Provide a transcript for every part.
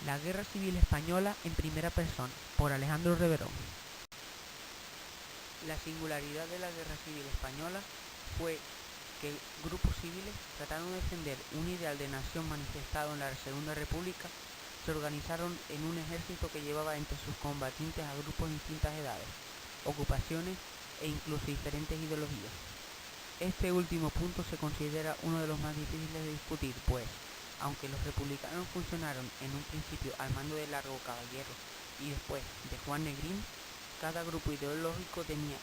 La Guerra Civil Española en primera persona, por Alejandro Reverón. La singularidad de la Guerra Civil Española fue que grupos civiles, tratando de defender un ideal de nación manifestado en la Segunda República, se organizaron en un ejército que llevaba entre sus combatientes a grupos de distintas edades, ocupaciones e incluso diferentes ideologías. Este último punto se considera uno de los más difíciles de discutir, pues, aunque los republicanos funcionaron en un principio al mando de Largo Caballero y después de Juan Negrín, cada grupo ideológico tenía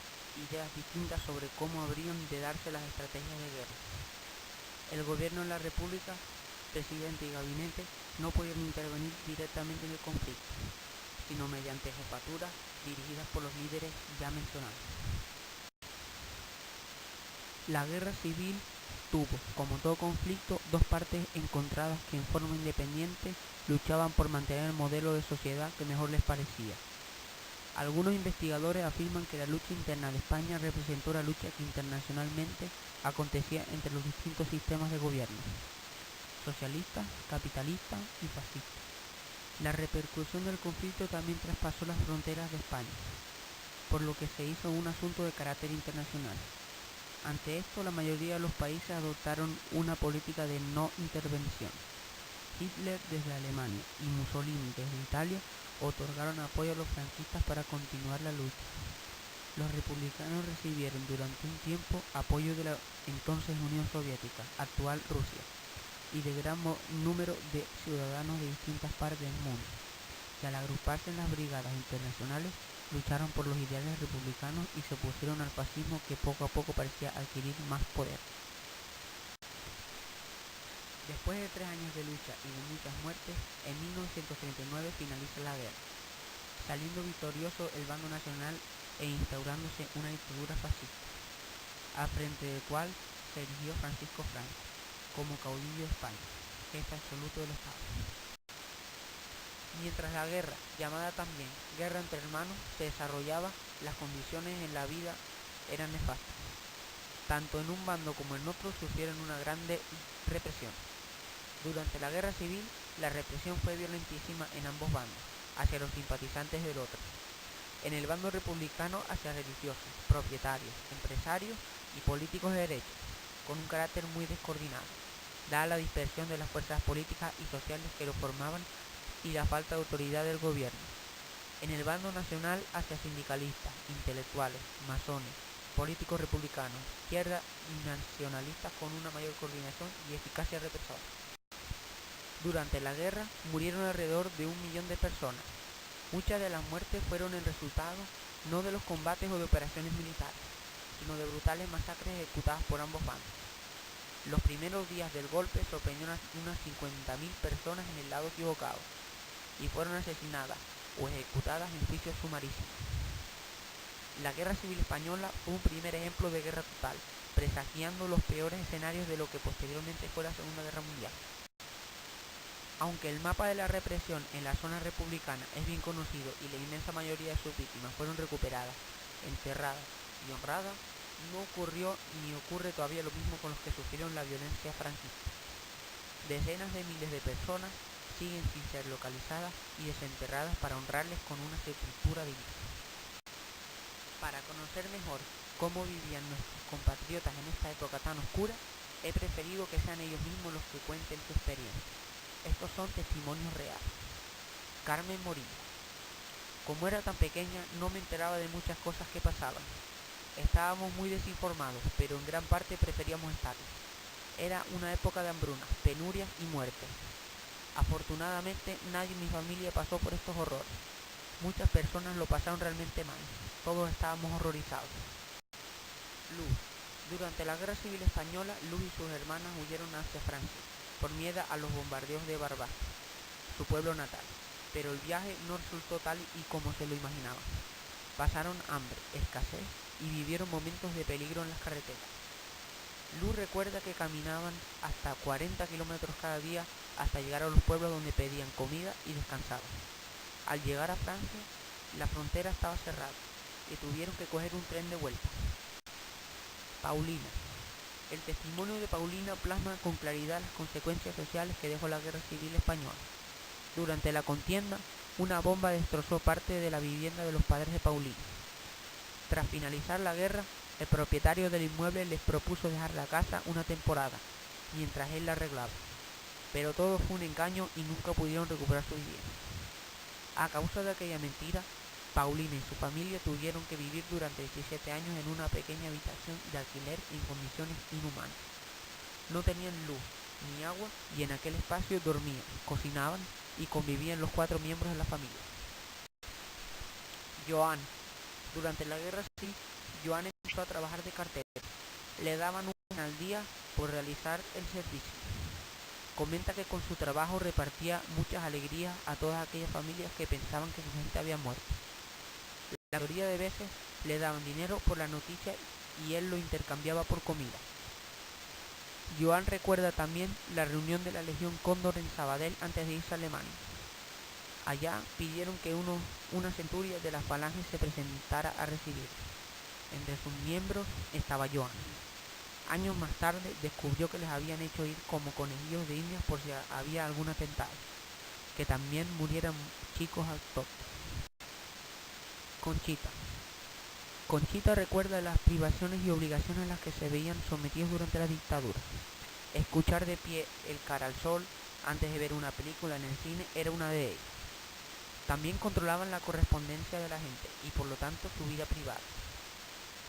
ideas distintas sobre cómo habrían de darse las estrategias de guerra. El gobierno de la República, presidente y gabinete, no podían intervenir directamente en el conflicto, sino mediante jefaturas dirigidas por los líderes ya mencionados. La guerra civil tuvo, como todo conflicto, dos partes encontradas que en forma independiente luchaban por mantener el modelo de sociedad que mejor les parecía. Algunos investigadores afirman que la lucha interna de España representó la lucha que internacionalmente acontecía entre los distintos sistemas de gobierno, socialista, capitalista y fascista. La repercusión del conflicto también traspasó las fronteras de España, por lo que se hizo un asunto de carácter internacional. Ante esto, la mayoría de los países adoptaron una política de no intervención. Hitler desde Alemania y Mussolini desde Italia otorgaron apoyo a los franquistas para continuar la lucha. Los republicanos recibieron durante un tiempo apoyo de la entonces Unión Soviética, actual Rusia, y de gran número de ciudadanos de distintas partes del mundo, que al agruparse en las brigadas internacionales lucharon por los ideales republicanos y se opusieron al fascismo que poco a poco parecía adquirir más poder. Después de 3 años de lucha y de muchas muertes, en 1939 finaliza la guerra, saliendo victorioso el bando nacional e instaurándose una dictadura fascista, al frente del cual se erigió Francisco Franco como caudillo de España, jefe absoluto del Estado. Mientras la guerra, llamada también guerra entre hermanos, se desarrollaba, las condiciones en la vida eran nefastas. Tanto en un bando como en otro sufrieron una grande represión. Durante la guerra civil, la represión fue violentísima en ambos bandos, hacia los simpatizantes del otro. En el bando republicano hacia religiosos, propietarios, empresarios y políticos de derecha, con un carácter muy descoordinado, dada la dispersión de las fuerzas políticas y sociales que lo formaban y la falta de autoridad del gobierno. En el bando nacional hacia sindicalistas, intelectuales, masones, políticos republicanos, izquierda y nacionalistas con una mayor coordinación y eficacia represora. Durante la guerra murieron alrededor de 1 millón de personas. Muchas de las muertes fueron el resultado no de los combates o de operaciones militares, sino de brutales masacres ejecutadas por ambos bandos. Los primeros días del golpe sorprendieron a unas 50.000 personas en el lado equivocado y fueron asesinadas o ejecutadas en juicios sumarísimos. La Guerra Civil Española fue un primer ejemplo de guerra total, presagiando los peores escenarios de lo que posteriormente fue la Segunda Guerra Mundial. Aunque el mapa de la represión en la zona republicana es bien conocido y la inmensa mayoría de sus víctimas fueron recuperadas, enterradas y honradas, no ocurrió ni ocurre todavía lo mismo con los que sufrieron la violencia franquista. Decenas de miles de personas siguen sin ser localizadas y desenterradas para honrarles con una sepultura digna. Para conocer mejor cómo vivían nuestros compatriotas en esta época tan oscura, he preferido que sean ellos mismos los que cuenten su experiencia. Estos son testimonios reales. Carmen Morillo. Como era tan pequeña, no me enteraba de muchas cosas que pasaban. Estábamos muy desinformados, pero en gran parte preferíamos estarlo. Era una época de hambrunas, penurias y muertes. Afortunadamente, nadie en mi familia pasó por estos horrores. Muchas personas lo pasaron realmente mal. Todos estábamos horrorizados. Luz. Durante la Guerra Civil Española, Luz y sus hermanas huyeron hacia Francia, por miedo a los bombardeos de Barbastro, su pueblo natal, pero el viaje no resultó tal y como se lo imaginaban. Pasaron hambre, escasez y vivieron momentos de peligro en las carreteras. Luz recuerda que caminaban hasta 40 kilómetros cada día hasta llegar a los pueblos donde pedían comida y descansaban. Al llegar a Francia, la frontera estaba cerrada y tuvieron que coger un tren de vuelta. Paulina. El testimonio de Paulina plasma con claridad las consecuencias sociales que dejó la Guerra Civil Española. Durante la contienda, una bomba destrozó parte de la vivienda de los padres de Paulino. Tras finalizar la guerra, el propietario del inmueble les propuso dejar la casa una temporada, mientras él la arreglaba. Pero todo fue un engaño y nunca pudieron recuperar su vivienda. A causa de aquella mentira, Paulina y su familia tuvieron que vivir durante 17 años en una pequeña habitación de alquiler en condiciones inhumanas. No tenían luz ni agua y en aquel espacio dormían, cocinaban y convivían los 4 miembros de la familia. Joan. Durante la guerra civil, Joan empezó a trabajar de cartero. Le daban un al día por realizar el servicio. Comenta que con su trabajo repartía muchas alegrías a todas aquellas familias que pensaban que su gente había muerto. La mayoría de veces le daban dinero por la noticia y él lo intercambiaba por comida. Joan recuerda también la reunión de la Legión Cóndor en Sabadell antes de irse a Alemania. Allá pidieron que una centuria de la falange se presentara a recibir. Entre sus miembros estaba Joan. Años más tarde descubrió que les habían hecho ir como conejillos de indias por si había algún atentado, que también murieran chicos autóctonos. Conchita. Conchita recuerda las privaciones y obligaciones a las que se veían sometidos durante la dictadura. Escuchar de pie El cara al sol antes de ver una película en el cine era una de ellas. También controlaban la correspondencia de la gente y por lo tanto su vida privada.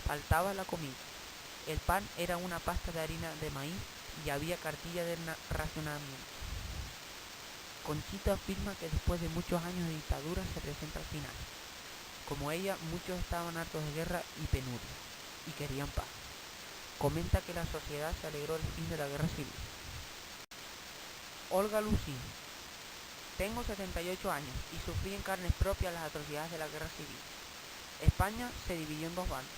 Faltaba la comida. El pan era una pasta de harina de maíz y había cartilla de racionamiento. Conchita afirma que después de muchos años de dictadura se presenta al final. Como ella, muchos estaban hartos de guerra y penuria y querían paz. Comenta que la sociedad se alegró del fin de la guerra civil. Olga Lucín. Tengo 78 años y sufrí en carnes propias las atrocidades de la guerra civil. España se dividió en dos bandos.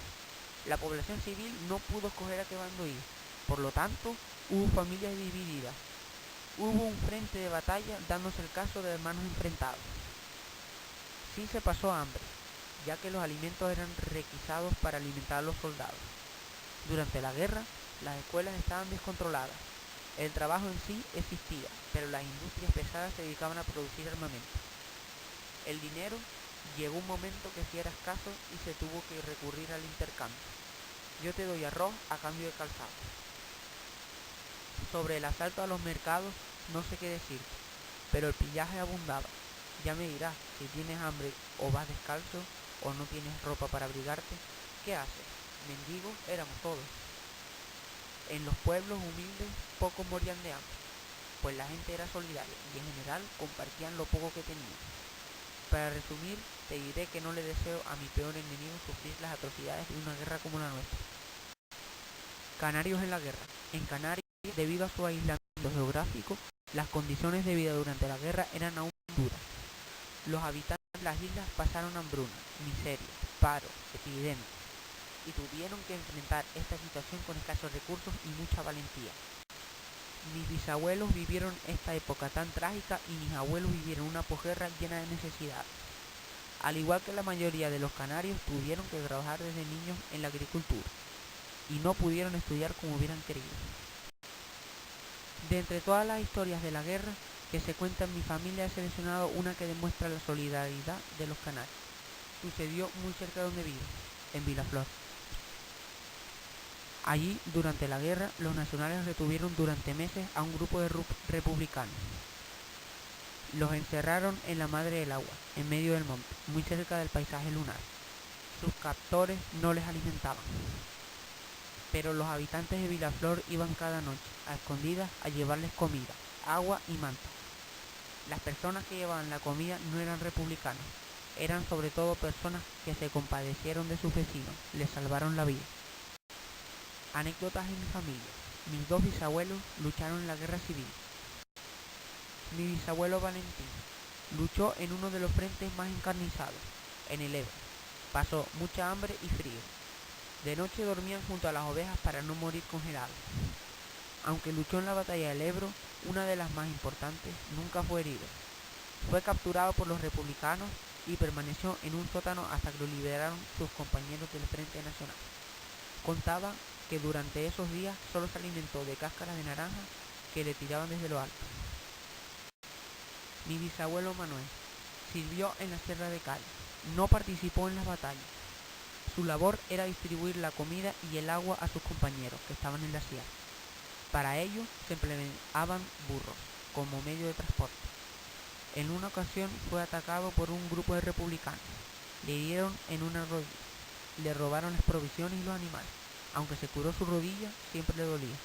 La población civil no pudo escoger a qué bando ir. Por lo tanto, hubo familias divididas. Hubo un frente de batalla dándose el caso de hermanos enfrentados. Sí se pasó hambre, ya que los alimentos eran requisados para alimentar a los soldados. Durante la guerra, las escuelas estaban descontroladas. El trabajo en sí existía, pero las industrias pesadas se dedicaban a producir armamento. El dinero llegó un momento que sí era escaso y se tuvo que recurrir al intercambio. Yo te doy arroz a cambio de calzado. Sobre el asalto a los mercados no sé qué decirte, pero el pillaje abundaba. Ya me dirás, si tienes hambre o vas descalzo o no tienes ropa para abrigarte, ¿qué haces? Mendigos éramos todos. En los pueblos humildes pocos morían de hambre, pues la gente era solidaria y en general compartían lo poco que tenían. Para resumir, te diré que no le deseo a mi peor enemigo sufrir las atrocidades de una guerra como la nuestra. Canarios en la guerra. En Canarias, debido a su aislamiento geográfico, las condiciones de vida durante la guerra eran aún duras. Los habitantes de las islas pasaron hambruna, miseria, paro, epidemias, y tuvieron que enfrentar esta situación con escasos recursos y mucha valentía. Mis bisabuelos vivieron esta época tan trágica y mis abuelos vivieron una posguerra llena de necesidades. Al igual que la mayoría de los canarios, tuvieron que trabajar desde niños en la agricultura y no pudieron estudiar como hubieran querido. De entre todas las historias de la guerra que se cuentan en mi familia, he seleccionado una que demuestra la solidaridad de los canarios. Sucedió muy cerca de donde vivo, en Vilaflor. Allí, durante la guerra, los nacionales retuvieron durante meses a un grupo de republicanos. Los encerraron en la Madre del Agua, en medio del monte, muy cerca del paisaje lunar. Sus captores no les alimentaban, pero los habitantes de Vilaflor iban cada noche, a escondidas, a llevarles comida, agua y manta. Las personas que llevaban la comida no eran republicanos, eran sobre todo personas que se compadecieron de sus vecinos, les salvaron la vida. Anécdotas en mi familia. Mis dos bisabuelos lucharon en la guerra civil. Mi bisabuelo Valentín luchó en uno de los frentes más encarnizados, en el Ebro. Pasó mucha hambre y frío. De noche dormían junto a las ovejas para no morir congelados. Aunque luchó en la batalla del Ebro, una de las más importantes, nunca fue herido. Fue capturado por los republicanos y permaneció en un sótano hasta que lo liberaron sus compañeros del Frente Nacional. Contaba que durante esos días solo se alimentó de cáscaras de naranja que le tiraban desde lo alto. Mi bisabuelo Manuel sirvió en la Sierra de Cádiz. No participó en las batallas. Su labor era distribuir la comida y el agua a sus compañeros que estaban en la sierra. Para ello se empleaban burros como medio de transporte. En una ocasión fue atacado por un grupo de republicanos. Le hirieron en una rodilla. Le robaron las provisiones y los animales. Aunque se curó su rodilla, siempre le dolía.